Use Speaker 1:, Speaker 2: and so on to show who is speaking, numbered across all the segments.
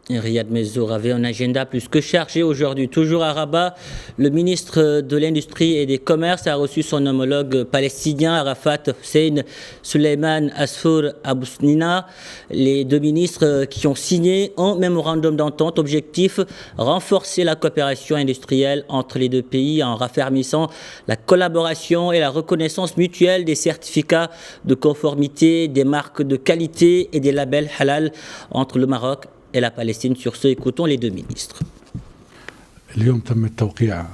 Speaker 1: Riyad Mezour avait un agenda plus que chargé aujourd'hui. Toujours à Rabat, le ministre de l'Industrie et des Commerces a reçu son homologue palestinien Arafat Hussein Suleiman Asfour Abousnina. Les deux ministres qui ont signé un mémorandum d'entente objectif renforcer la coopération industrielle entre les deux pays en raffermissant la collaboration et la reconnaissance mutuelle des certificats de conformité, des marques de qualité et des labels halal entre le Maroc et la Palestine. Sur ce, écoutons les deux ministres.
Speaker 2: اليوم تم التوقيع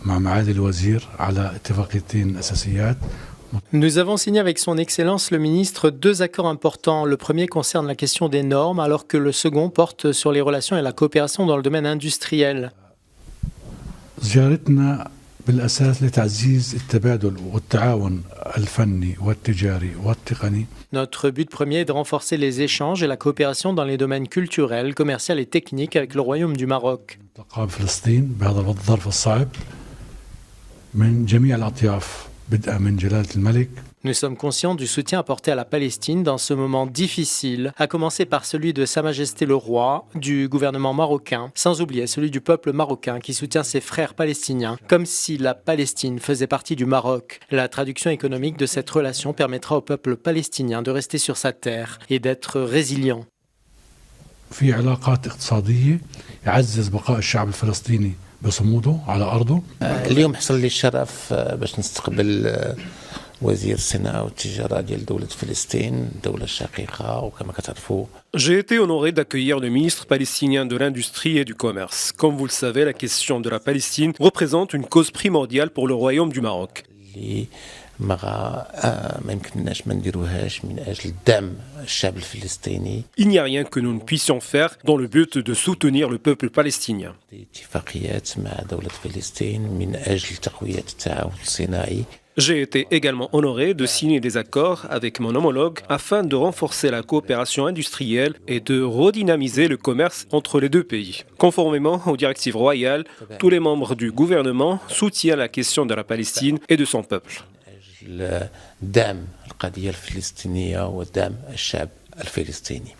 Speaker 2: مع معالي الوزير على اتفاقيتين أساسيات.
Speaker 3: Nous avons signé avec son Excellence le ministre 2 accords importants. Le premier concerne la question des normes, alors que le second porte sur les relations et la coopération dans le domaine industriel.
Speaker 2: زيارتنا بالأساس لتعزيز التبادل والتعاون الفني والتجاري والتقني.
Speaker 3: Notre but premier est de renforcer les échanges et la coopération dans les domaines culturels, commerciaux et techniques avec le Royaume du Maroc.
Speaker 2: تقام فلسطين بهذا الظرف الصعب من جميع الأطياف بدءا من جلالة الملك.
Speaker 3: Nous sommes conscients du soutien apporté à la Palestine dans ce moment difficile, à commencer par celui de Sa Majesté le Roi, du gouvernement marocain, sans oublier celui du peuple marocain qui soutient ses frères palestiniens, comme si la Palestine faisait partie du Maroc. La traduction économique de cette relation permettra au peuple palestinien de rester sur sa terre et d'être résilient.
Speaker 2: في علاقات اقتصادية يعزز بقاء الشعب الفلسطيني بصموده على أرضه.
Speaker 4: اليوم حصل لي الشرف باش نستقبل وزير الصناعة والتجارة ديال دولة فلسطين الدولة الشقيقة وكما كتعرفوا.
Speaker 5: J'ai été honoré d'accueillir le ministre palestinien de l'Industrie et du Commerce. Comme vous le savez, la question de la Palestine représente une cause primordiale pour le Royaume du Maroc. Il n'y a rien que nous ne puissions faire dans le but de soutenir le peuple palestinien. J'ai été également honoré de signer des accords avec mon homologue afin de renforcer la coopération industrielle et de redynamiser le commerce entre les deux pays. Conformément aux directives royales, tous les membres du gouvernement soutiennent la question de la Palestine et de son peuple.
Speaker 4: دعم القضية الفلسطينية ودعم الشعب الفلسطيني.